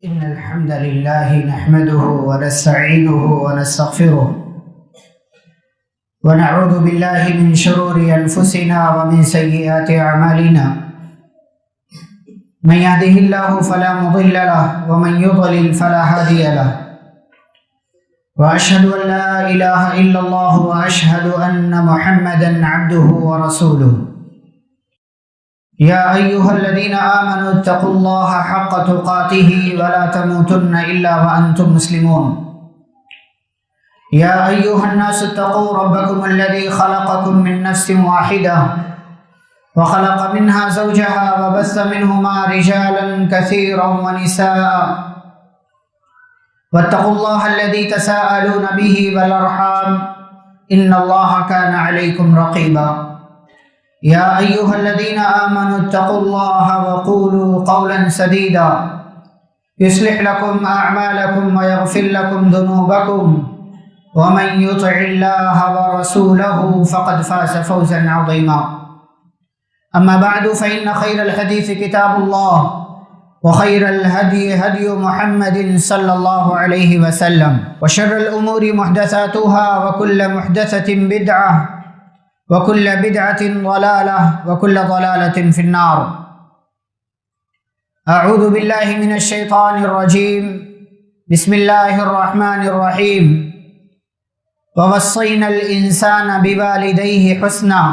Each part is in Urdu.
إن الحمد لله نحمده ونستعينه ونستغفره ونعوذ بالله من شرور أنفسنا ومن سيئات أعمالنا من يهده الله فلا مضل له ومن يضلل فلا هادي له وأشهد أن لا إله إلا الله وأشهد أن محمدا عبده ورسوله يا أيها الذين آمنوا اتقوا الله حق تقاته ولا تموتن إلا وأنتم مسلمون يا أيها الناس اتقوا ربكم الذي خلقكم من نفس واحدة وخلق منها زوجها وبث منهما رجالا كثيرا ونساء واتقوا الله الذي تساءلون به والأرحام إن الله كان عليكم رقيبا يا أيها الذين آمنوا اتقوا الله وقولوا قولا سديدا يصلح لكم أعمالكم ويغفر لكم ذنوبكم ومن يطع الله ورسوله فقد فاز فوزا عظيما أما بعد فإن خير الحديث كتاب الله وخير الهدي هدي محمد صلى الله عليه وسلم وشر الأمور محدثاتها وكل محدثة بدعة وكل بدعة ضلالة وكل ضلالة في النار أعوذ بالله من الشيطان الرجيم بسم الله الرحمن الرحيم ووصينا الإنسان بوالديه حسنا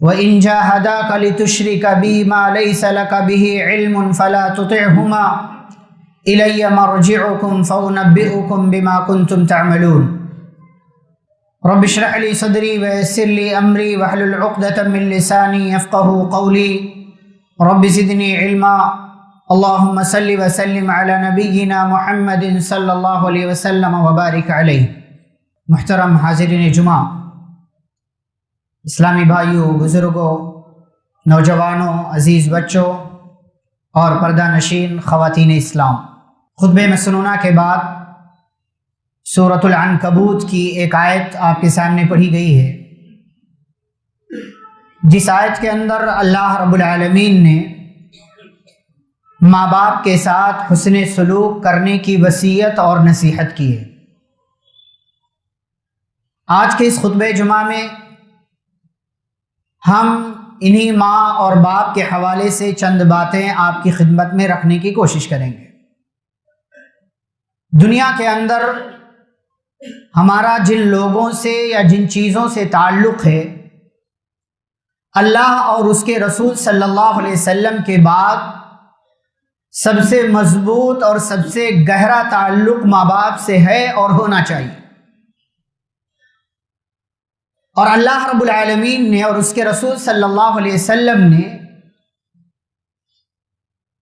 وإن جاهداك لتشرك بي ما ليس لك به علم فلا تطعهما إلي مرجعكم فأنبئكم بما كنتم تعملون رب اشرح لي صدري ويسر لي أمري واحلل عقدة من لساني يفقهوا قولي رب زدني علما اللهم صل وسلم على نبينا محمد صلی اللہ علیہ وسلم وبارک علیہ۔ محترم حاضرین جمعہ، اسلامی بھائیوں، بزرگوں، نوجوانوں، عزیز بچوں اور پردہ نشین خواتین اسلام، خطبہ مسنونہ کے بعد سورۃ العنکبوت کی ایک آیت آپ کے سامنے پڑھی گئی ہے، جس آیت کے اندر اللہ رب العالمین نے ماں باپ کے ساتھ حسن سلوک کرنے کی وصیت اور نصیحت کی ہے۔ آج کے اس خطبہ جمعہ میں ہم انہی ماں اور باپ کے حوالے سے چند باتیں آپ کی خدمت میں رکھنے کی کوشش کریں گے۔ دنیا کے اندر ہمارا جن لوگوں سے یا جن چیزوں سے تعلق ہے، اللہ اور اس کے رسول صلی اللہ علیہ وسلم کے بعد سب سے مضبوط اور سب سے گہرا تعلق ماں باپ سے ہے اور ہونا چاہیے۔ اور اللہ رب العالمین نے اور اس کے رسول صلی اللہ علیہ وسلم نے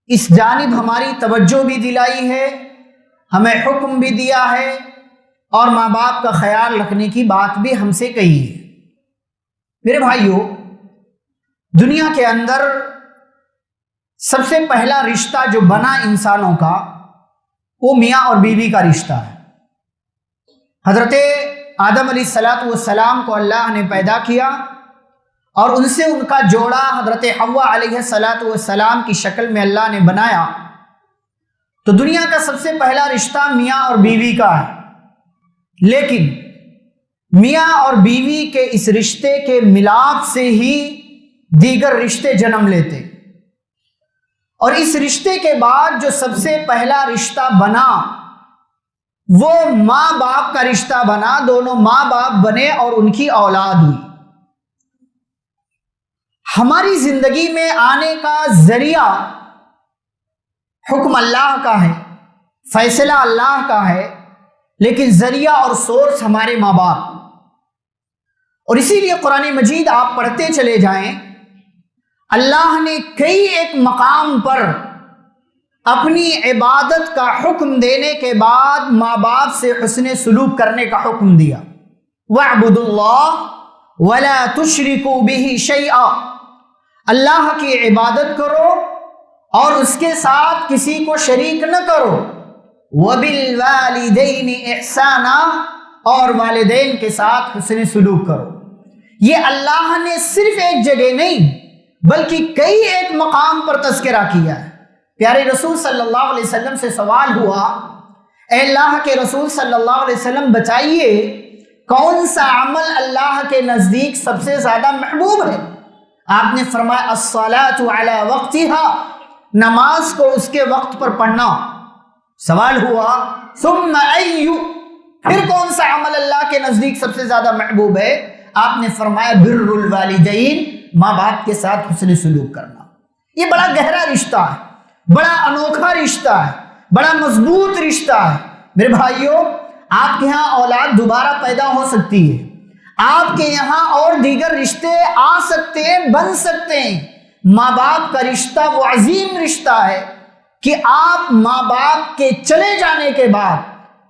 اس جانب ہماری توجہ بھی دلائی ہے، ہمیں حکم بھی دیا ہے اور ماں باپ کا خیال رکھنے کی بات بھی ہم سے کہی ہے۔ میرے بھائیوں، دنیا کے اندر سب سے پہلا رشتہ جو بنا انسانوں کا، وہ میاں اور بیوی کا رشتہ ہے۔ حضرت آدم علیہ السلام کو اللہ نے پیدا کیا اور ان سے ان کا جوڑا حضرت حوا علیہ السلام کی شکل میں اللہ نے بنایا۔ تو دنیا کا سب سے پہلا رشتہ میاں اور بیوی کا ہے، لیکن میاں اور بیوی کے اس رشتے کے ملاپ سے ہی دیگر رشتے جنم لیتے، اور اس رشتے کے بعد جو سب سے پہلا رشتہ بنا وہ ماں باپ کا رشتہ بنا۔ دونوں ماں باپ بنے اور ان کی اولاد ہوئی۔ ہماری زندگی میں آنے کا ذریعہ حکم اللہ کا ہے، فیصلہ اللہ کا ہے، لیکن ذریعہ اور سورس ہمارے ماں باپ۔ اور اسی لیے قرآن مجید آپ پڑھتے چلے جائیں، اللہ نے کئی ایک مقام پر اپنی عبادت کا حکم دینے کے بعد ماں باپ سے حسن سلوک کرنے کا حکم دیا۔ وَاعْبُدُوا اللَّهَ وَلَا تُشْرِكُوا بِهِ شَيْئًا، اللہ کی عبادت کرو اور اس کے ساتھ کسی کو شریک نہ کرو۔ وَبِالْوَالِدَيْنِ إِحْسَانًا، اور والدین کے ساتھ حسن سلوک کرو۔ یہ اللہ نے صرف ایک جگہ نہیں بلکہ کئی ایک مقام پر تذکرہ کیا ہے۔ پیارے رسول صلی اللہ علیہ وسلم سے سوال ہوا، اے اللہ کے رسول صلی اللہ علیہ وسلم بتائیے کون سا عمل اللہ کے نزدیک سب سے زیادہ محبوب ہے؟ آپ نے فرمایا الصلاۃ علی وقتها، نماز کو اس کے وقت پر پڑھنا۔ سوال ہوا ثم ای، پھر کون سا عمل اللہ کے نزدیک سب سے زیادہ محبوب ہے؟ آپ نے فرمایا بر الوالدین، ماں باپ کے ساتھ حسن سلوک کرنا۔ یہ بڑا گہرا رشتہ ہے، بڑا انوکھا رشتہ ہے، بڑا مضبوط رشتہ ہے۔ میرے بھائیوں، آپ کے یہاں اولاد دوبارہ پیدا ہو سکتی ہے، آپ کے یہاں اور دیگر رشتے آ سکتے ہیں، بن سکتے ہیں۔ ماں باپ کا رشتہ وہ عظیم رشتہ ہے کہ آپ ماں باپ کے چلے جانے کے بعد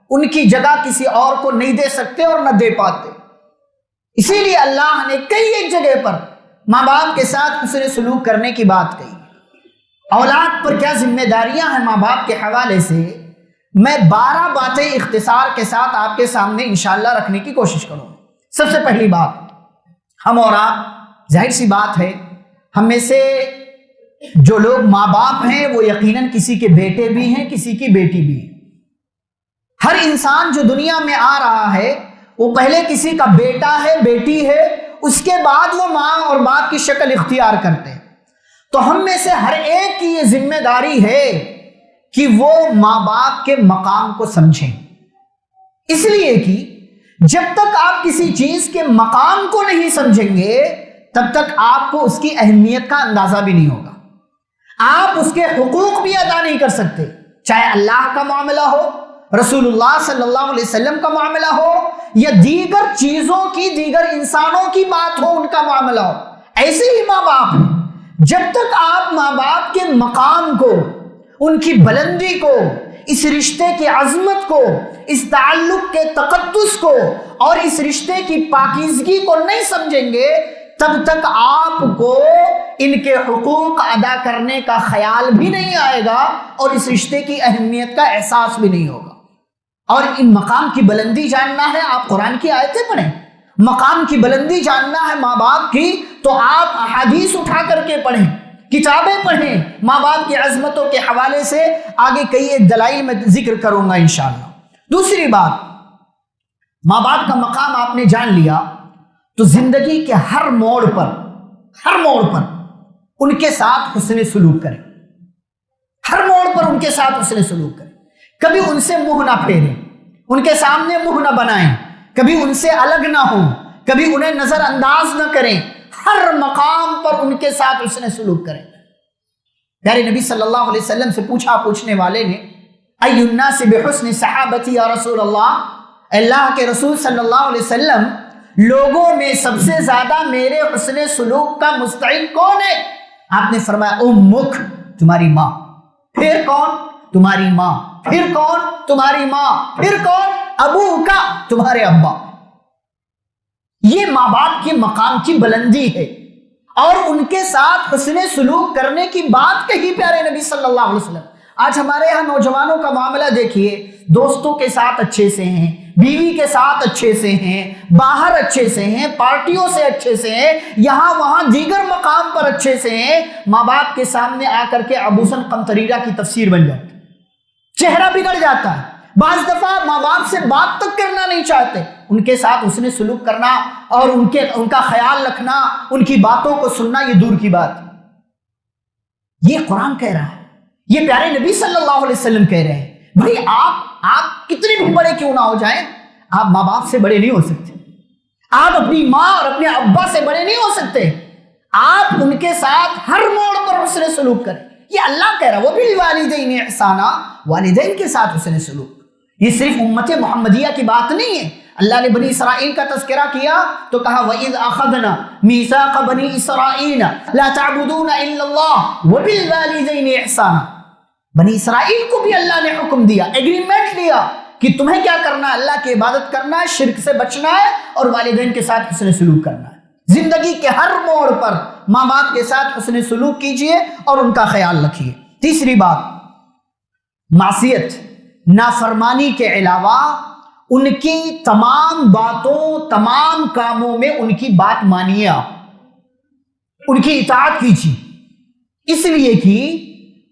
ان کی جگہ کسی اور کو نہیں دے سکتے اور نہ دے پاتے۔ اسی لیے اللہ نے کئی ایک جگہ پر ماں باپ کے ساتھ حسن سلوک کرنے کی بات کہی۔ اولاد پر کیا ذمہ داریاں ہیں ماں باپ کے حوالے سے، میں 12 باتیں اختصار کے ساتھ آپ کے سامنے انشاءاللہ رکھنے کی کوشش کروں۔ سب سے پہلی بات، ہم اور آپ، ظاہر سی بات ہے، ہم میں سے جو لوگ ماں باپ ہیں وہ یقیناً کسی کے بیٹے بھی ہیں، کسی کی بیٹی بھی ہے۔ ہر انسان جو دنیا میں آ رہا ہے وہ پہلے کسی کا بیٹا ہے، بیٹی ہے، اس کے بعد وہ ماں اور باپ کی شکل اختیار کرتے ہیں۔ تو ہم میں سے ہر ایک کی یہ ذمہ داری ہے کہ وہ ماں باپ کے مقام کو سمجھیں، اس لیے کہ جب تک آپ کسی چیز کے مقام کو نہیں سمجھیں گے تب تک آپ کو اس کی اہمیت کا اندازہ بھی نہیں ہوگا، آپ اس کے حقوق بھی ادا نہیں کر سکتے، چاہے اللہ کا معاملہ ہو، رسول اللہ صلی اللہ علیہ وسلم کا معاملہ ہو، یا دیگر چیزوں کی، دیگر انسانوں کی بات ہو، ان کا معاملہ ہو۔ ایسے ہی ماں باپ، جب تک آپ ماں باپ کے مقام کو، ان کی بلندی کو، اس رشتے کی عظمت کو، اس تعلق کے تقدس کو اور اس رشتے کی پاکیزگی کو نہیں سمجھیں گے تب تک آپ کو ان کے حقوق ادا کرنے کا خیال بھی نہیں آئے گا اور اس رشتے کی اہمیت کا احساس بھی نہیں ہوگا۔ اور ان مقام کی بلندی جاننا ہے، آپ قرآن کی آیتیں پڑھیں۔ مقام کی بلندی جاننا ہے ماں باپ کی تو آپ احادیث اٹھا کر کے پڑھیں، کتابیں پڑھیں۔ ماں باپ کی عظمتوں کے حوالے سے آگے کئی ایک دلائل میں ذکر کروں گا انشاءاللہ۔ دوسری بات، ماں باپ کا مقام آپ نے جان لیا تو زندگی کے ہر موڑ پر ان کے ساتھ حسن سلوک کریں، ہر موڑ پر ان کے ساتھ حسن سلوک کریں۔ کبھی ان سے منہ نہ پھیریں، ان کے سامنے منہ نہ بنائیں، کبھی ان سے الگ نہ ہوں، کبھی انہیں نظر انداز نہ کریں، ہر مقام پر ان کے ساتھ حسن سلوک کریں۔ پیارے نبی صلی اللہ علیہ وسلم سے پوچھنے والے نے، ای الناس بحسن صحابتی یا رسول اللہ کے رسول صلی اللہ علیہ وسلم، لوگوں میں سب سے زیادہ میرے حسن سلوک کا مستحق کون ہے؟ آپ نے فرمایا امک، تمہاری ماں۔ پھر کون؟ تمہاری ماں۔ پھر کون؟ تمہاری ماں۔ پھر کون؟ ابو کا، تمہارے ابا۔ یہ ماں باپ کے مقام کی بلندی ہے اور ان کے ساتھ حسن سلوک کرنے کی بات کہی پیارے نبی صلی اللہ علیہ وسلم۔ آج ہمارے یہاں نوجوانوں کا معاملہ دیکھیے، دوستوں کے ساتھ اچھے سے ہیں، بیوی کے ساتھ اچھے سے ہیں، باہر اچھے سے ہیں، پارٹیوں سے اچھے سے ہیں، یہاں وہاں دیگر مقام پر اچھے سے ہیں، ماں باپ کے سامنے آ کر کے ابوسن قمطریرہ کی تفسیر بن جاتی، چہرہ بگڑ جاتا ہے۔ بعض دفعہ ماں باپ سے بات تک کرنا نہیں چاہتے، ان کے ساتھ حسن سلوک کرنا اور ان کا خیال رکھنا، ان کی باتوں کو سننا یہ دور کی بات ہے۔ یہ قرآن کہہ رہا ہے، یہ پیارے نبی صلی اللہ علیہ وسلم کہہ رہے ہیں۔ بھائی آپ کتنے بھی بڑے کیوں نہ ہو جائیں، آپ ماں باپ سے بڑے نہیں ہو سکتے، آپ اپنی ماں اور اپنے ابا سے بڑے نہیں ہو سکتے۔ آپ ان کے ساتھ ہر موڑ پر حسن سلوک کریں، یہ اللہ کہہ رہا ہے، وبالوالدین احسانا، والدین کے ساتھ حسن سلوک۔ یہ صرف امت محمدیہ کی بات نہیں ہے، اللہ نے بنی اسرائیل کا تذکرہ کیا تو کہا وَإِذْ أَخَذْنَا مِيثَاقَ بَنِي إِسْرَائِيلَ لَا تَعْبُدُونَ إِلَّا اللَّهَ وَبِالْوَالِدَيْنِ إِحْسَانًا۔ بنی اسرائیل کو بھی اللہ نے حکم دیا، ایگریمنٹ لیا کہ تمہیں کیا کرنا ہے، اللہ کی عبادت کرنا ہے، شرک سے بچنا ہے اور والدین کے ساتھ حسن سلوک کرنا ہے۔ زندگی کے ہر موڑ پر ماں باپ کے ساتھ حسن سلوک کیجئے اور ان کا خیال رکھیے۔ تیسری بات، معصیت، نافرمانی کے علاوہ ان کی تمام باتوں، تمام کاموں میں ان کی بات مانیے، آپ ان کی اطاعت کیجیے، اس لیے کہ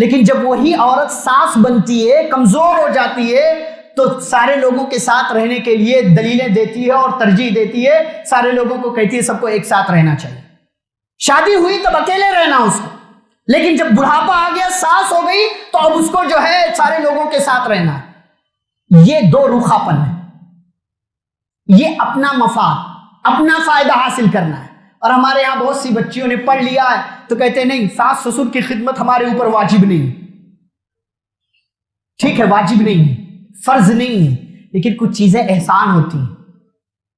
لیکن جب وہی عورت ساس بنتی ہے، کمزور ہو جاتی ہے، تو سارے لوگوں کے ساتھ رہنے کے لیے دلیلیں دیتی ہے اور ترجیح دیتی ہے، سارے لوگوں کو کہتی ہے سب کو ایک ساتھ رہنا چاہیے۔ شادی ہوئی تب اکیلے رہنا اس کو، لیکن جب بڑھاپا آ گیا، ساس ہو گئی، تو اب اس کو جو ہے سارے لوگوں کے ساتھ رہنا ہے۔ یہ دو رخا پن ہے، یہ اپنا مفاد، اپنا فائدہ حاصل کرنا ہے۔ اور ہمارے یہاں بہت سی بچیوں نے پڑھ لیا ہے تو کہتے ہیں نہیں، ساس سسر کی خدمت ہمارے اوپر واجب نہیں، ٹھیک ہے واجب نہیں، فرض نہیں ہے، لیکن کچھ چیزیں احسان ہوتی ہیں،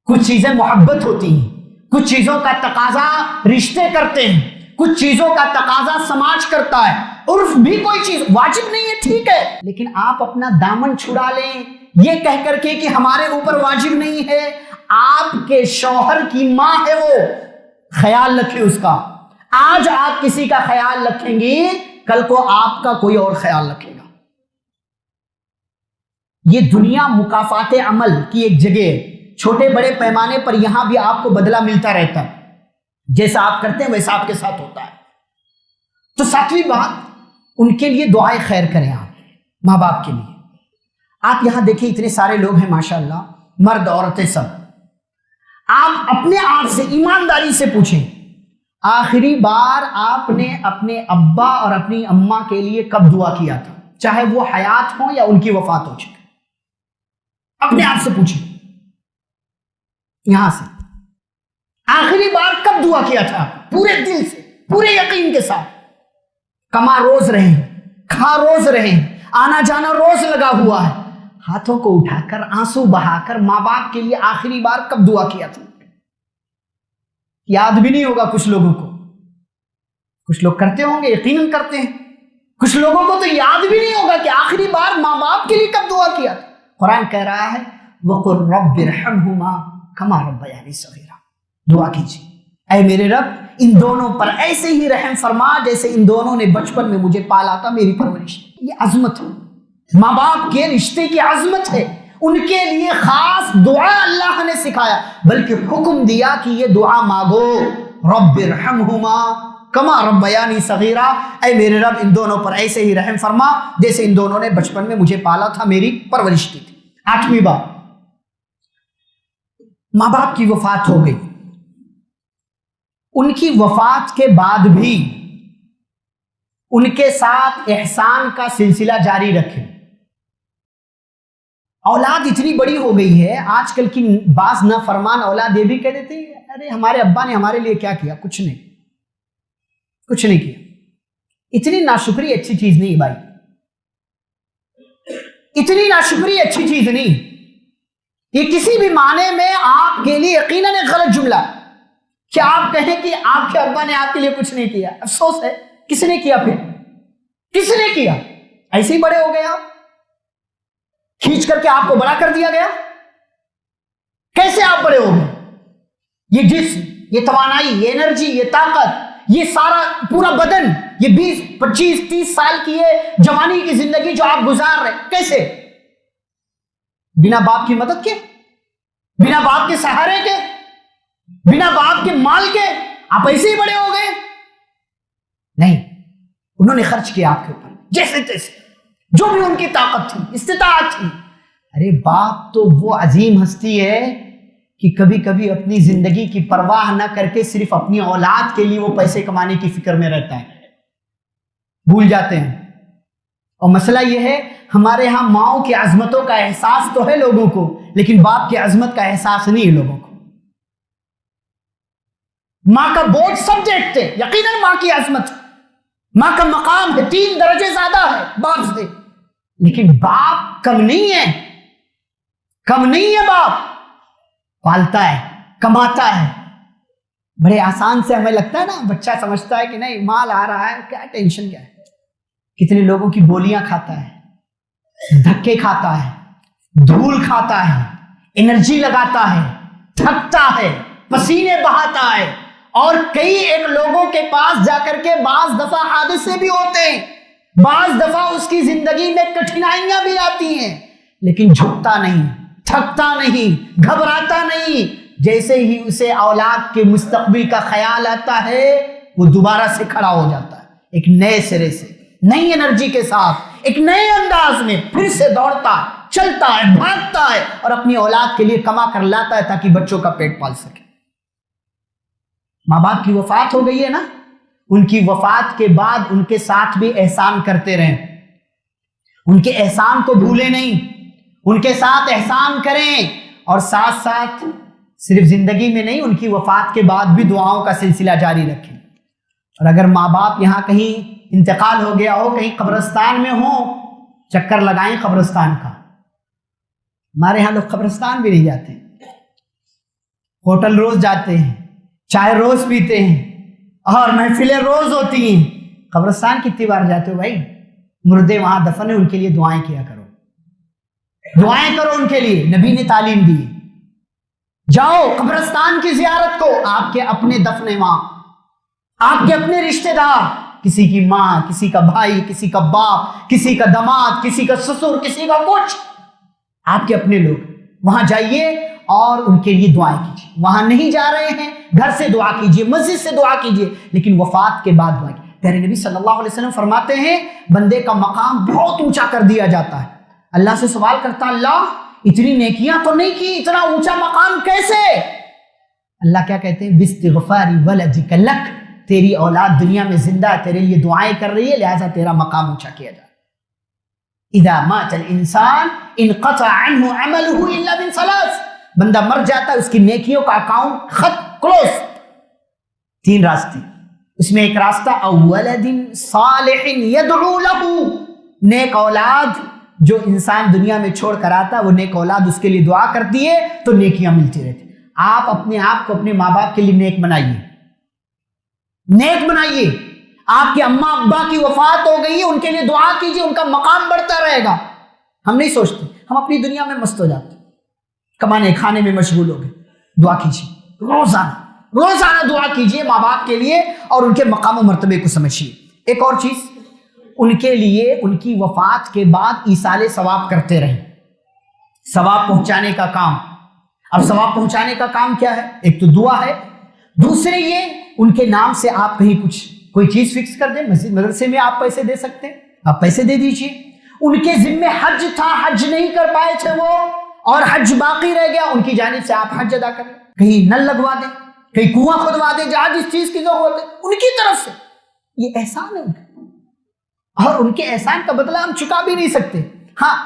کچھ چیزیں محبت ہوتی ہیں، کچھ چیزوں کا تقاضا رشتے کرتے ہیں، کچھ چیزوں کا تقاضا سماج کرتا ہے، عرف بھی کوئی چیز واجب نہیں ہے، ٹھیک ہے، لیکن آپ اپنا دامن چھڑا لیں یہ کہہ کر کے کہ ہمارے اوپر واجب نہیں ہے۔ آپ کے شوہر کی ماں ہے وہ، خیال رکھیں اس کا۔ آج آپ کسی کا خیال رکھیں گی، کل کو آپ کا کوئی اور خیال رکھے گا۔ یہ دنیا مکافات عمل کی ایک جگہ ہے، چھوٹے بڑے پیمانے پر یہاں بھی آپ کو بدلہ ملتا رہتا ہے، جیسا آپ کرتے ہیں ویسا آپ کے ساتھ ہوتا ہے۔ تو ساتویں بات، ان کے لیے دعائیں خیر کریں آپ، ماں باپ کے لیے۔ آپ یہاں دیکھیں اتنے سارے لوگ ہیں ماشاءاللہ، مرد عورتیں سب، آپ اپنے آپ سے ایمانداری سے پوچھیں آخری بار آپ نے اپنے ابا اور اپنی اماں کے لیے کب دعا کیا تھا، چاہے وہ حیات ہوں یا ان کی وفات ہو چکے، اپنے آپ سے پوچھیں یہاں سے آخری بار کب دعا کیا تھا، پورے دل سے پورے یقین کے ساتھ۔ کما روز رہیں، کھا روز رہیں، آنا جانا روز لگا ہوا ہے، ہاتھوں کو اٹھا کر آنسو بہا کر ماں باپ کے لیے آخری بار کب دعا کیا تھا؟ یاد بھی نہیں ہوگا کچھ لوگوں کو، کچھ لوگ کرتے ہوں گے، یقیناً کرتے ہیں، کچھ لوگوں کو تو یاد بھی نہیں ہوگا کہ آخری بار ماں باپ کے لیے کب دعا کیا تھا۔ قرآن کہہ رہا ہے وَقُلْ رَبِّ ارْحَمْهُمَا كَمَا رَبَّيَانِي صَغِيرًا، دعا کیجیے اے میرے رب ان دونوں پر ایسے ہی رحم فرما جیسے ان دونوں نے بچپن میں مجھے پالا تھا، میری پرورش۔ یہ عظمت ہے، ماں باپ کے رشتے کی عظمت ہے، ان کے لیے خاص دعا اللہ نے سکھایا، بلکہ حکم دیا کہ یہ دعا مانگو، رب ارحمہما کما ربیانی صغیرا، اے میرے رب ان دونوں پر ایسے ہی رحم فرما جیسے ان دونوں نے بچپن میں مجھے پالا تھا، میری پرورش کی تھی۔ آٹھویں بات، ماں باپ کی وفات ہو گئی، ان کی وفات کے بعد بھی ان کے ساتھ احسان کا سلسلہ جاری رکھیں۔ اولاد اتنی بڑی ہو گئی ہے آج کل کی بعض نافرمان اولاد یہ بھی کہہ دیتے ہیں ارے ہمارے ابا نے ہمارے لیے کیا کیا، کچھ نہیں، کچھ نہیں کیا۔ اتنی ناشکری اچھی چیز نہیں بھائی، اتنی ناشکری اچھی چیز نہیں، یہ کسی بھی معنی میں آپ کے لیے یقیناً ایک غلط جملہ ہے کہ آپ کہیں کہ آپ کے ابا نے آپ کے لیے کچھ نہیں کیا۔ افسوس ہے، کس نے کیا؟ پھر کس نے کیا؟ ایسے ہی بڑے ہو گئے آپ، کھینچ کر کے آپ کو بڑا کر دیا گیا؟ کیسے آپ بڑے ہو گئے؟ یہ جسم، یہ توانائی، یہ انرجی، یہ طاقت، یہ سارا پورا بدن، یہ 20 25 30 سال کی یہ جوانی کی زندگی جو آپ گزار رہے، کیسے؟ بنا باپ کی مدد کے، بنا باپ کے سہارے کے، بنا باپ کے مال کے آپ ایسے ہی بڑے ہو گئے؟ نہیں، انہوں نے خرچ کیا آپ کے اوپر جیسے تیسے، جو بھی ان کی طاقت تھی، استطاعت تھی۔ ارے باپ تو وہ عظیم ہستی ہے کہ کبھی کبھی اپنی زندگی کی پرواہ نہ کر کے صرف اپنی اولاد کے لیے وہ پیسے کمانے کی فکر میں رہتا ہے، بھول جاتے ہیں۔ اور مسئلہ یہ ہے ہمارے ہاں ماؤں کی عظمتوں کا احساس تو ہے لوگوں کو، لیکن باپ کی عظمت کا احساس نہیں ہے لوگوں کو۔ ماں کا بوجھ سب دیکھتے، یقیناً ماں کی عظمت، ماں کا مقام ہے 3 درجے زیادہ ہے باپ سے، لیکن باپ کم نہیں ہے، کم نہیں ہے۔ باپ پالتا ہے، کماتا ہے، بڑے آسان سے ہمیں لگتا ہے نا، بچہ سمجھتا ہے کہ نہیں مال آ رہا ہے، کیا ٹینشن کیا ہے۔ کتنے لوگوں کی گولیاں کھاتا ہے، دھکے کھاتا ہے، دھول کھاتا ہے، انرجی لگاتا ہے، تھکتا ہے، پسینے بہاتا ہے، اور کئی ایک لوگوں کے پاس جا کر کے بعض دفعہ حادثے بھی ہوتے ہیں، بعض دفعہ اس کی زندگی میں کٹھنائیاں بھی آتی ہیں، لیکن جھکتا نہیں، تھکتا نہیں، گھبراتا نہیں۔ جیسے ہی اسے اولاد کے مستقبل کا خیال آتا ہے وہ دوبارہ سے کھڑا ہو جاتا ہے، ایک نئے سرے سے نئی انرجی کے ساتھ ایک نئے انداز میں پھر سے دوڑتا چلتا ہے بھاگتا ہے اور اپنی اولاد کے لیے کما کر لاتا ہے تاکہ بچوں کا پیٹ پال سکے. ماں باپ کی وفات ہو گئی ہے نا, ان کی وفات کے بعد ان کے ساتھ بھی احسان کرتے رہیں, ان کے احسان کو بھولے نہیں, ان کے ساتھ احسان کریں اور ساتھ ساتھ صرف زندگی میں نہیں ان کی وفات کے بعد بھی دعاؤں کا سلسلہ جاری رکھیں. اور اگر ماں باپ یہاں کہیں انتقال ہو گیا ہو, کہیں قبرستان میں ہو, چکر لگائیں قبرستان کا. ہمارے ہاں لوگ قبرستان بھی نہیں جاتے, ہوٹل روز جاتے ہیں, چائے روز پیتے ہیں اور محفلیں روز ہوتی ہیں. قبرستان کتنی بار جاتے ہو بھائی؟ مردے وہاں دفن ہیں, ان کے لیے دعائیں کیا کرو, دعائیں کرو ان کے لیے, نبی نے تعلیم دی. جاؤ قبرستان کی زیارت کو, آپ کے اپنے دفن ہیں وہاں, آپ کے اپنے رشتہ دار, کسی کی ماں, کسی کا بھائی, کسی کا باپ, کسی کا داماد, کسی کا سسر, کسی کا کچھ, آپ کے اپنے لوگ, وہاں جائیے اور ان کے لیے دعائیں کیجیے. وہاں نہیں جا رہے ہیں, گھر سے دعا کیجیے, مسجد سے دعا کیجیے, لیکن وفات کے بعد دعا کیجیے. پیارے نبی صلی اللہ علیہ وسلم فرماتے ہیں بندے کا مقام بہت اونچا کر دیا جاتا ہے. اللہ سے سوال کرتا, اللہ اتنی نیکیاں تو نہیں کی, اتنا اونچا مقام کیسے؟ اللہ کیا کہتے ہیں, باستغفار ولدک لک, تیری اولاد دنیا میں زندہ ہے, تیرے لیے دعائیں کر رہی ہے, لہذا تیرا مقام اونچا کیا جائے. اذا مات الانسان انقطع عنہ عملہ الا من ثلاث, بندہ مر جاتا ہے اس کی نیکیوں کا اکاؤنٹ خط کلوز. 3 راستے, اس میں ایک راستہ اولد صالح یدعو لہ, نیک اولاد جو انسان دنیا میں چھوڑ کر آتا ہے, وہ نیک اولاد اس کے لیے دعا کرتی ہے تو نیکیاں ملتی رہتی. آپ اپنے آپ کو اپنے ماں باپ کے لیے نیک بنائیے, نیک بنائیے. آپ کے اماں ابا کی وفات ہو گئی ہے, ان کے لیے دعا کیجیے, ان کا مقام بڑھتا رہے گا. ہم نہیں سوچتے, ہم اپنی دنیا میں مست ہو جاتے, کمانے کھانے میں مشغول ہو گئے. دعا کیجیے, روزانہ دعا کیجیے ماں باپ کے لیے اور ان کے مقام و مرتبے کو سمجھیے. ایک اور چیز, ان کے لیے ان کی وفات کے بعد ایصال ثواب کرتے رہیں, ثواب پہنچانے کا کام. اب ثواب پہنچانے کا کام کیا ہے؟ ایک تو دعا ہے, دوسرے یہ ان کے نام سے آپ کہیں کوئی چیز فکس کر دیں. مسجد مدرسے میں آپ پیسے دے سکتے ہیں, آپ پیسے دے دیجئے. ان کے ذمے حج تھا, حج نہیں کر پائے تھے وہ, اور حج باقی رہ گیا, ان کی جانب سے آپ حج ادا کریں. کہیں نل لگوا دیں, کہیں کنواں کھدوا دیں, جہاں جس چیز کی ضرورت ہے ان کی طرف سے. یہ احسان ہے ان کا, اور ان کے احسان کا بدلہ ہم چکا بھی نہیں سکتے. ہاں,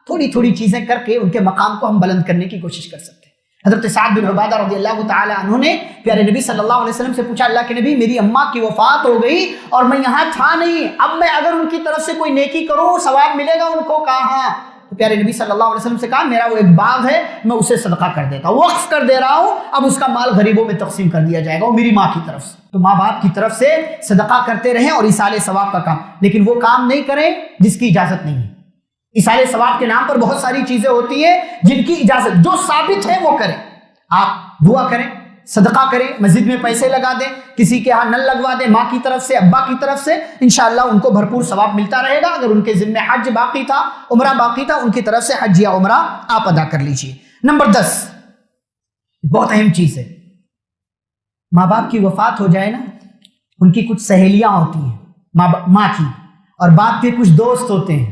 تھوڑی تھوڑی چیزیں کر کے ان کے مقام کو ہم بلند کرنے کی کوشش کر سکتے ہیں. حضرت سعد بن عبادہ رضی اللہ تعالی عنہ نے پیارے نبی صلی اللہ علیہ وسلم سے پوچھا, اللہ کے نبی میری اماں کی وفات ہو گئی اور میں یہاں تھا نہیں, اب میں اگر ان کی طرف سے کوئی نیکی کروں ثواب ملے گا ان کو؟ کہا. تو پیارے نبی صلی اللہ علیہ وسلم سے کہا, میرا وہ ایک باغ ہے, میں اسے صدقہ کر دیتا ہوں, وقف کر دے رہا ہوں, اب اس کا مال غریبوں میں تقسیم کر دیا جائے گا, وہ میری ماں کی طرف سے. تو ماں باپ کی طرف سے صدقہ کرتے رہیں اور ایصال ثواب کا کام, لیکن وہ کام نہیں کریں جس کی اجازت نہیں ہے. ایصال ثواب کے نام پر بہت ساری چیزیں ہوتی ہیں جن کی اجازت, جو ثابت ہے وہ کریں. آپ دعا کریں, صدقہ کریں, مسجد میں پیسے لگا دیں, کسی کے ہاں نل لگوا دیں, ماں کی طرف سے, ابا کی طرف سے, انشاءاللہ ان کو بھرپور ثواب ملتا رہے گا. اگر ان کے ذمہ حج باقی تھا, عمرہ باقی تھا, ان کی طرف سے حج یا عمرہ آپ ادا کر لیجئے. نمبر 10, بہت اہم چیز ہے. ماں باپ کی وفات ہو جائے نا, ان کی کچھ سہیلیاں ہوتی ہیں ماں کی, اور باپ کے کچھ دوست ہوتے ہیں.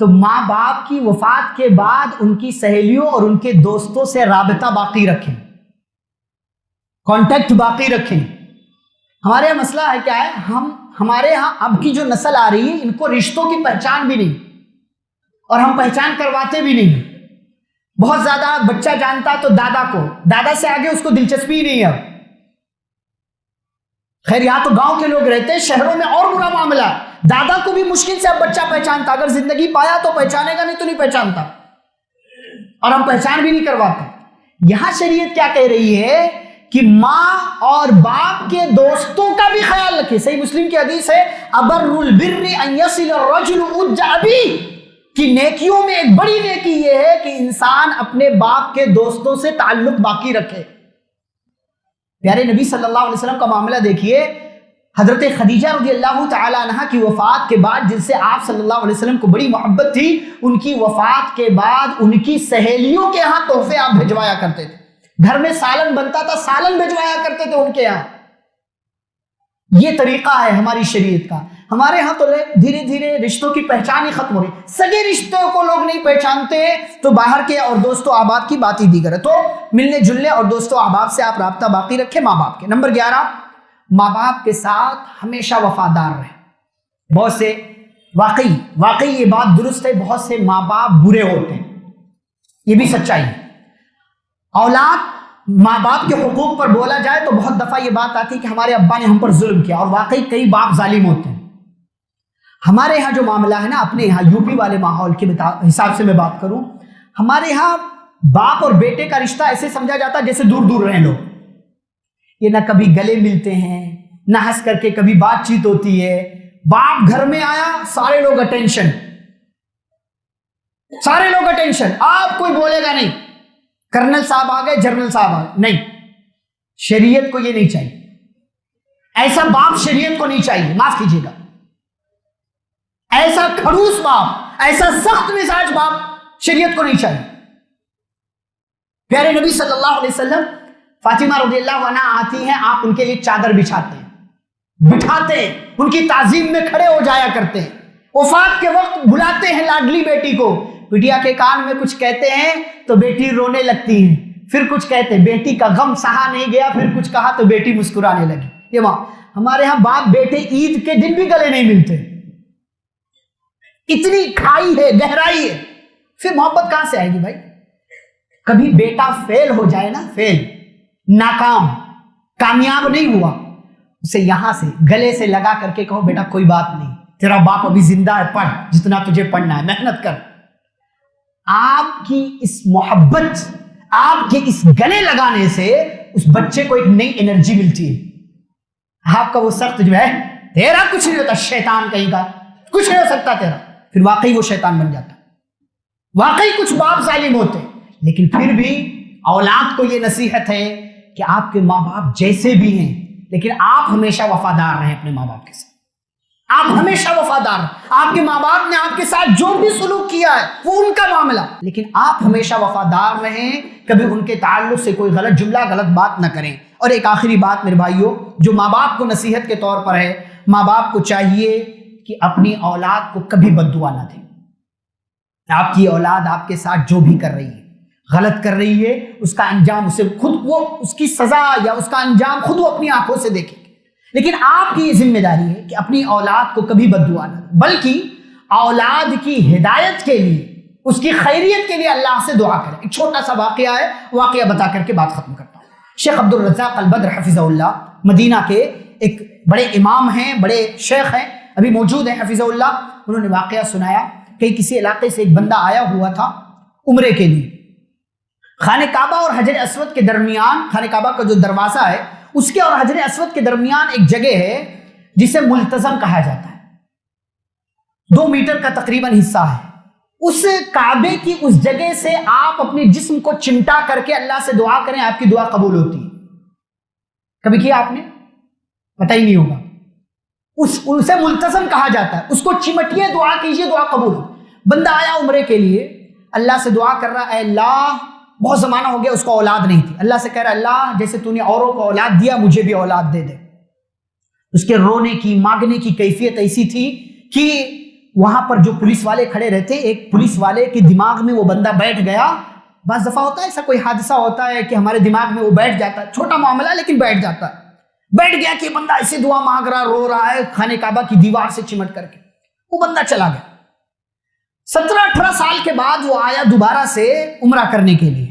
تو ماں باپ کی وفات کے بعد ان کی سہیلیوں اور ان کے دوستوں سے رابطہ باقی رکھیں, کانٹیکٹ باقی رکھیں. ہمارے یہاں مسئلہ ہے کیا ہے, ہمارے ہاں اب کی جو نسل آ رہی ہے ان کو رشتوں کی پہچان بھی نہیں, اور ہم پہچان کرواتے بھی نہیں. بہت زیادہ بچہ جانتا تو دادا کو, دادا سے آگے اس کو دلچسپی نہیں ہے. خیر یہاں تو گاؤں کے لوگ رہتے ہیں, شہروں میں اور برا معاملہ. دادا کو بھی مشکل سے اب بچہ پہچانتا, اگر زندگی پایا تو پہچانے گا, نہیں تو نہیں پہچانتا, اور ہم پہچان بھی نہیں کرواتے. یہاں شریعت کیا کہہ رہی ہے کہ ماں اور باپ کے دوستوں کا بھی خیال رکھے. صحیح مسلم کی حدیث ہے, ابر البر ان یصل الرجل ود ابی, کہ نیکیوں میں ایک بڑی نیکی یہ ہے کہ انسان اپنے باپ کے دوستوں سے تعلق باقی رکھے. پیارے نبی صلی اللہ علیہ وسلم کا معاملہ دیکھیے, حضرت خدیجہ رضی اللہ تعالی عنہ کی وفات کے بعد, جن سے آپ صلی اللہ علیہ وسلم کو بڑی محبت تھی, ان کی وفات کے بعد ان کی سہیلیوں کے ہاں تحفے آپ بھجوایا کرتے تھے. گھر میں سالن بنتا تھا, سالن بھجوایا کرتے تھے ان کے ہاں. یہ طریقہ ہے ہماری شریعت کا. ہمارے ہاں تو دھیرے دھیرے رشتوں کی پہچان ہی ختم ہو رہی، سگے رشتوں کو لوگ نہیں پہچانتے تو باہر کے اور دوست و احباب کی بات ہی دیگر ہے۔ تو ملنے جلنے اور دوست و احباب سے آپ رابطہ باقی رکھیں ماں باپ کے۔ نمبر 11، ماں باپ کے ساتھ ہمیشہ وفادار رہیں۔ بہت سے واقعی یہ بات درست ہے، بہت سے ماں باپ برے ہوتے ہیں، یہ بھی سچائی ہے۔ اولاد ماں باپ کے حقوق پر بولا جائے تو بہت دفعہ یہ بات آتی ہے کہ ہمارے ابا نے ہم پر ظلم کیا، اور واقعی کئی باپ ظالم ہوتے ہیں۔ ہمارے ہاں جو معاملہ ہے نا، اپنے یہاں یو پی والے ماحول کے حساب سے میں بات کروں، ہمارے یہاں باپ اور بیٹے کا رشتہ ایسے سمجھا جاتا ہے جیسے دور دور رہیں لوگ، یہ نہ کبھی گلے ملتے ہیں نہ ہنس کر کے کبھی بات چیت ہوتی ہے۔ باپ گھر میں آیا سارے لوگ اٹینشن، آپ کوئی بولے گا نہیں، کرنل صاحب آ گئے، جنرل صاحب آ گئے، نہیں، شریعت کو یہ نہیں چاہیے، ایسا باپ شریعت کو نہیں چاہیے، معاف کیجیے گا، ایسا کھڑوس باپ، ایسا سخت مزاج باپ شریعت کو نہیں چاہیے۔ پیارے نبی صلی اللہ علیہ وسلم، فاطمہ رضی اللہ عنہ آتی ہیں، آپ ان کے لیے چادر بچھاتے ہیں، بٹھاتے ہیں، ان کی تعظیم میں کھڑے ہو جایا کرتے ہیں۔ وفات کے وقت بلاتے ہیں لاڈلی بیٹی کو، بٹیا کے کان میں کچھ کہتے ہیں تو بیٹی رونے لگتی ہے، پھر کچھ کہتے ہیں، بیٹی کا غم سہا نہیں گیا، پھر کچھ کہا تو بیٹی مسکرانے لگی۔ یہ ماں، ہمارے ہاں باپ بیٹے عید کے دن بھی گلے نہیں ملتے، اتنی کھائی ہے، گہرائی ہے، پھر محبت کہاں سے آئے گی بھائی؟ کبھی بیٹا فیل ہو جائے نا، فیل، ناکام، کامیاب نہیں ہوا، اسے یہاں سے گلے سے لگا کر کے کہو بیٹا کوئی بات نہیں، تیرا باپ ابھی زندہ ہے، پڑھ جتنا تجھے پڑھنا ہے، محنت کر۔ آپ کی اس محبت، آپ کے اس گلے لگانے سے اس بچے کو ایک نئی انرجی ملتی ہے۔ آپ کا وہ سخت جو ہے، تیرا کچھ نہیں ہوتا، شیطان کہیں کا، کچھ نہیں ہو سکتا تیرا، پھر واقعی وہ شیطان بن جاتا۔ واقعی کچھ باپ ظالم ہوتے، لیکن پھر بھی اولاد کو یہ نصیحت ہے کہ آپ کے ماں باپ جیسے بھی ہیں لیکن آپ ہمیشہ وفادار رہیں اپنے ماں باپ کے ساتھ، آپ ہمیشہ وفادار رہیں۔ آپ کے ماں باپ نے آپ کے ساتھ جو بھی سلوک کیا ہے وہ ان کا معاملہ، لیکن آپ ہمیشہ وفادار رہیں، کبھی ان کے تعلق سے کوئی غلط جملہ، غلط بات نہ کریں۔ اور ایک آخری بات میرے بھائیوں، جو ماں باپ کو نصیحت کے طور پر ہے، ماں باپ کو چاہیے کہ اپنی اولاد کو کبھی بد دعا نہ دیں۔ آپ کی اولاد آپ کے ساتھ جو بھی کر رہی ہے، غلط کر رہی ہے، اس کا انجام اسے خود، وہ اس کی سزا یا اس کا انجام خود وہ اپنی آنکھوں سے دیکھے، لیکن آپ کی یہ ذمہ داری ہے کہ اپنی اولاد کو کبھی بد دعا نہ دیں، بلکہ اولاد کی ہدایت کے لیے، اس کی خیریت کے لیے اللہ سے دعا کریں۔ ایک چھوٹا سا واقعہ ہے، واقعہ بتا کر کے بات ختم کرتا ہوں۔ شیخ عبد الرزاق البدر حفظہ اللہ، مدینہ کے ایک بڑے امام ہیں، بڑے شیخ ہیں، ابھی موجود ہیں حفظہ اللہ۔ انہوں نے واقعہ سنایا کہ کسی علاقے سے ایک بندہ آیا ہوا تھا عمرے کے لیے، خانہ کعبہ اور حجر اسود کے درمیان، خانہ کعبہ کا جو دروازہ ہے اس کے اور حجر اسود کے درمیان ایک جگہ ہے جسے ملتزم کہا جاتا ہے، 2 میٹر کا تقریباً حصہ ہے۔ اس کعبے کی اس جگہ سے آپ اپنے جسم کو چمٹا کر کے اللہ سے دعا کریں، آپ کی دعا قبول ہوتی ہے۔ کبھی کیا آپ نے؟ پتہ ہی نہیں ہوگا۔ اسے ملتزم کہا جاتا ہے، اس کو چمٹیے، دعا کیجئے، دعا قبول ہو۔ بندہ آیا عمرے کے لیے، اللہ سے دعا کر رہا ہے، اے اللہ، بہت زمانہ ہو گیا اس کو اولاد نہیں تھی، اللہ سے کہہ رہا ہے، اللہ جیسے تو نے اوروں کو اولاد دیا مجھے بھی اولاد دے دے۔ اس کے رونے کی، مانگنے کی کیفیت ایسی تھی کہ وہاں پر جو پولیس والے کھڑے رہتے، ایک پولیس والے کے دماغ میں وہ بندہ بیٹھ گیا۔ بعض دفعہ ہوتا ہے ایسا، کوئی حادثہ ہوتا ہے کہ ہمارے دماغ میں وہ بیٹھ جاتا ہے، چھوٹا معاملہ لیکن بیٹھ جاتا ہے۔ بیٹھ گیا کہ بندہ ایسے دعا مانگ رہا، رو رہا ہے خانہ کعبہ کی دیوار سے چمٹ کر کے، وہ بندہ چلا گیا۔ 17-18 سال کے بعد وہ آیا دوبارہ سے عمرہ کرنے کے لیے،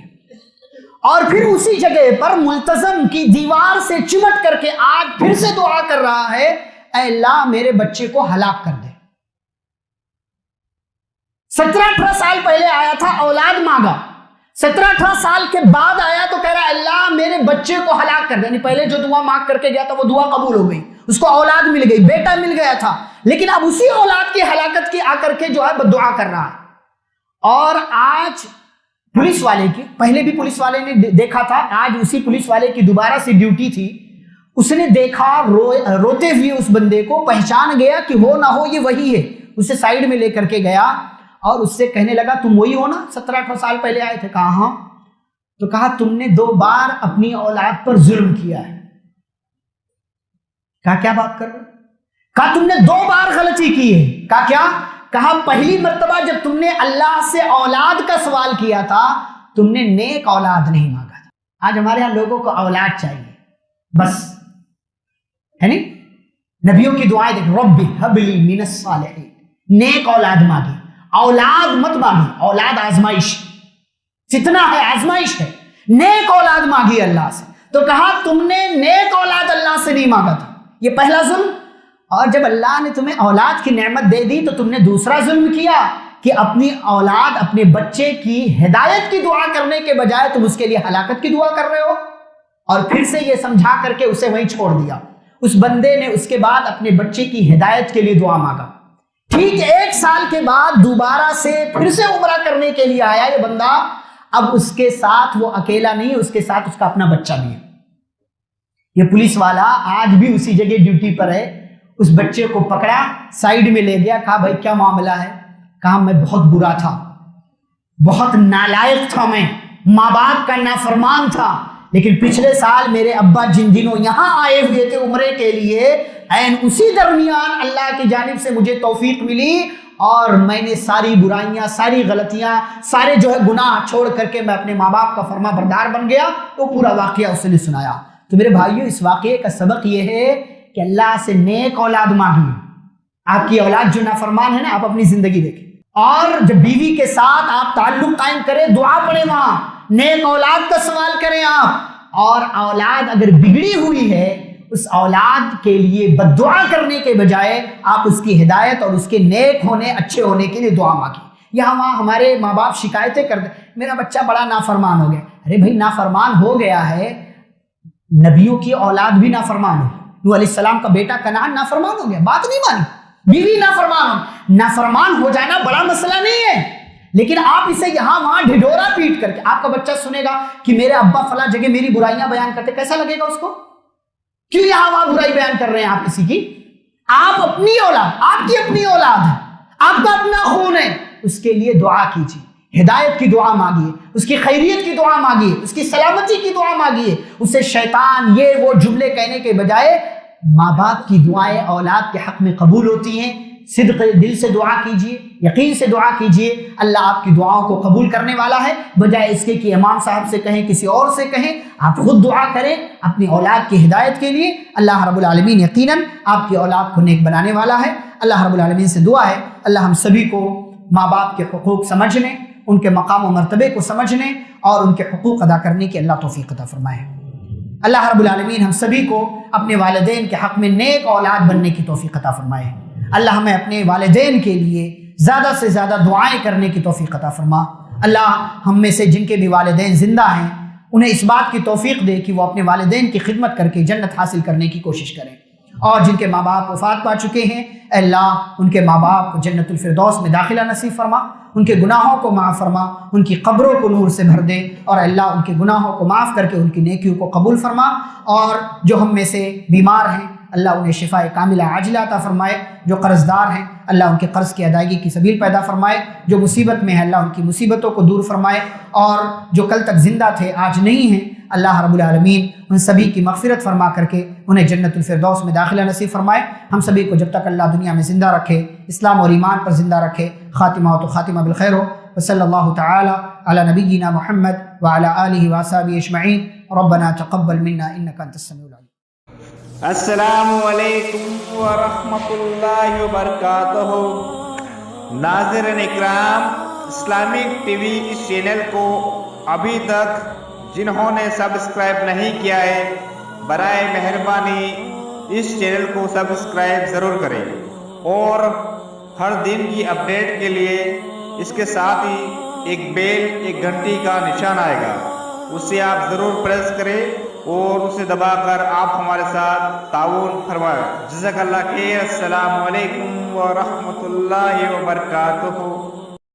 اور پھر اسی جگہ پر ملتزم کی دیوار سے چمٹ کر کے آج پھر سے دعا کر رہا ہے، اے اللہ میرے بچے کو ہلاک کر دے۔ 17-18 سال پہلے آیا تھا، اولاد مانگا، 17-18 سال کے بعد آیا تو کہہ رہا ہے اللہ میرے بچے کو ہلاک کر دے۔ یعنی پہلے جو دعا مانگ کر کے گیا تھا وہ دعا قبول ہو گئی، اس کو اولاد مل گئی، بیٹا مل گیا تھا، لیکن اب اسی اولاد کی ہلاکت کی آ کر کے جو ہے بد دعا کر رہا ہے۔ اور آج پولیس والے کی، پہلے بھی پولیس والے نے دیکھا تھا، آج اسی پولیس والے کی دوبارہ سے ڈیوٹی تھی، اس نے دیکھا روتے ہوئے اس بندے کو، پہچان گیا کہ ہو نہ ہو یہ وہی ہے، اسے سائیڈ میں لے کر کے گیا اور اس سے کہنے لگا تم وہی ہو نا 17-18 سال پہلے آئے تھے؟ کہا ہاں۔ تو کہا تم نے 2 بار اپنی اولاد پر ظلم کیا ہے۔ کہا کیا بات کر رہے؟ کہا تم نے 2 بار غلطی کی ہے. کہا کیا؟ کہا پہلی مرتبہ جب تم نے اللہ سے اولاد کا سوال کیا تھا تم نے نیک اولاد نہیں مانگا تھا. آج ہمارے ہاں لوگوں کو اولاد چاہیے بس، ہے نہیں؟ نبیوں کی دعائیں دیکھ، رب ہب لی من الصالحین، نیک اولاد مانگی. اولاد مت مانگی، اولاد آزمائش، فتنہ ہے، آزمائش ہے. نیک اولاد مانگی اللہ سے. تو کہا تم نے نیک اولاد اللہ سے نہیں مانگا تھا، یہ پہلا ظلم. اور جب اللہ نے تمہیں اولاد کی نعمت دے دی تو تم نے دوسرا ظلم کیا کہ اپنی اولاد، اپنے بچے کی ہدایت کی دعا کرنے کے بجائے تم اس کے لیے ہلاکت کی دعا کر رہے ہو. اور پھر سے یہ سمجھا کر کے اسے وہیں چھوڑ دیا. اس بندے نے اس کے بعد اپنے بچے کی ہدایت کے لیے دعا مانگا. ٹھیک 1 سال کے بعد دوبارہ سے پھر سے عمرہ کرنے کے لیے آیا یہ بندہ. اب اس کے ساتھ وہ اکیلا نہیں، اس کے ساتھ اس کا اپنا بچہ بھی ہے. یہ پولیس والا آج بھی اسی جگہ ڈیوٹی پر ہے. اس بچے کو پکڑا، سائیڈ میں لے گیا، کہا بھائی کیا معاملہ ہے؟ کہا میں بہت برا تھا، بہت نالائق تھا، میں ماں باپ کا نافرمان تھا، لیکن پچھلے سال میرے ابا جن دنوں یہاں آئے ہوئے تھے عمرے کے لیے، این اسی درمیان اللہ کی جانب سے مجھے توفیق ملی اور میں نے ساری برائیاں، ساری غلطیاں، سارے جو ہے گناہ چھوڑ کر کے میں اپنے ماں باپ کا فرما بردار بن گیا. تو پورا واقعہ اس نے سنایا. تو میرے بھائیوں اس واقعے کا سبق یہ ہے کہ اللہ سے نیک اولاد مانگیے. آپ کی اولاد جو نافرمان ہے نا، آپ اپنی زندگی دیکھیں. اور جب بیوی کے ساتھ آپ تعلق قائم کریں، دعا پڑھیں، وہاں نیک اولاد کا سوال کریں آپ. اور اولاد اگر بگڑی ہوئی ہے، اس اولاد کے لیے بد دعا کرنے کے بجائے آپ اس کی ہدایت اور اس کے نیک ہونے، اچھے ہونے کے لیے دعا مانگیں. یہاں وہاں ہمارے ماں باپ شکایتیں کرتے، میرا بچہ بڑا نافرمان ہو گیا. ارے بھائی نافرمان ہو گیا ہے، نبیوں کی اولاد بھی نافرمان ہے. نوح علیہ السلام کا بیٹا کنعان نافرمان ہو گیا، بات نہیں مانی، بیوی نافرمان ہو جانا بڑا مسئلہ نہیں ہے. لیکن آپ اسے یہاں وہاں ڈھڈورا پیٹ کر کے، آپ کا بچہ سنے گا کہ میرے ابا فلاں جگہ میری برائیاں بیان کرتے، کیسا لگے گا اس کو؟ کیوں یہاں وہاں برائی بیان کر رہے ہیں آپ کسی کی؟ آپ اپنی اولاد، آپ کی اپنی اولاد ہے، آپ کا اپنا خون ہے، اس کے لیے دعا کیجیے، ہدایت کی دعا مانگیے، اس کی خیریت کی دعا مانگیے، اس کی سلامتی کی دعا مانگیے. اسے شیطان یہ وہ جملے کہنے کے بجائے ماں باپ کی دعائیں اولاد کے حق میں قبول ہوتی ہیں. صدق دل سے دعا کیجیے، یقین سے دعا کیجیے، اللہ آپ کی دعاؤں کو قبول کرنے والا ہے. بجائے اس کے کہ امام صاحب سے کہیں، کسی اور سے کہیں، آپ خود دعا کریں اپنی اولاد کی ہدایت کے لیے. اللہ رب العالمین یقیناً آپ کی اولاد کو نیک بنانے والا ہے. اللہ رب العالمین سے دعا ہے اللہ ہم سبھی کو ماں باپ کے حقوق سمجھنے، ان کے مقام و مرتبے کو سمجھنے اور ان کے حقوق ادا کرنے کی اللہ توفیق عطا فرمائے. اللہ رب العالمین ہم سبھی کو اپنے والدین کے حق میں نیک اولاد بننے کی توفیق عطا فرمائے. اللہ ہمیں اپنے والدین کے لیے زیادہ سے زیادہ دعائیں کرنے کی توفیق عطا فرما. اللہ ہم میں سے جن کے بھی والدین زندہ ہیں انہیں اس بات کی توفیق دے کہ وہ اپنے والدین کی خدمت کر کے جنت حاصل کرنے کی کوشش کریں. اور جن کے ماں باپ وفات پا چکے ہیں، اے اللہ ان کے ماں باپ کو جنت الفردوس میں داخلہ نصیب فرما، ان کے گناہوں کو معاف فرما، ان کی قبروں کو نور سے بھر دے، اور اے اللہ ان کے گناہوں کو معاف کر کے ان کی نیکیوں کو قبول فرما. اور جو ہم میں سے بیمار ہیں اللہ انہیں شفاء کاملہ عاجلہ عطا فرمائے. جو قرض دار ہیں اللہ ان کے قرض کی ادائیگی کی سبیل پیدا فرمائے. جو مصیبت میں ہے اللہ ان کی مصیبتوں کو دور فرمائے. اور جو کل تک زندہ تھے آج نہیں ہیں اللہ رب العالمین ان سبھی کی مغفرت فرما کر کے انہیں جنت الفردوس میں داخلہ نصیب فرمائے. ہم سبھی کو جب تک اللہ دنیا میں زندہ رکھے، اسلام اور ایمان پر زندہ رکھے، خاتمہ ہو تو خاتمہ بالخیر ہو. وصلی اللہ تعالی علی نبینا محمد وعلی آلہ وصحبہ اجمعین. ربنا تقبل منا انک انت السمیع العلیم. السلام علیکم ورحمۃ اللہ وبرکاتہ. ناظرین اکرام، اسلامک ٹی وی اس چینل کو ابھی تک جنہوں نے سبسکرائب نہیں کیا ہے برائے مہربانی اس چینل کو سبسکرائب ضرور کریں، اور ہر دن کی اپڈیٹ کے لیے اس کے ساتھ ہی ایک بیل، ایک گھنٹی کا نشان آئے گا، اسے آپ ضرور پریس کریں اور اسے دبا کر آپ ہمارے ساتھ تعاون فرمائیں. جزاک اللہ خیر. السلام علیکم ورحمۃ اللہ وبرکاتہ.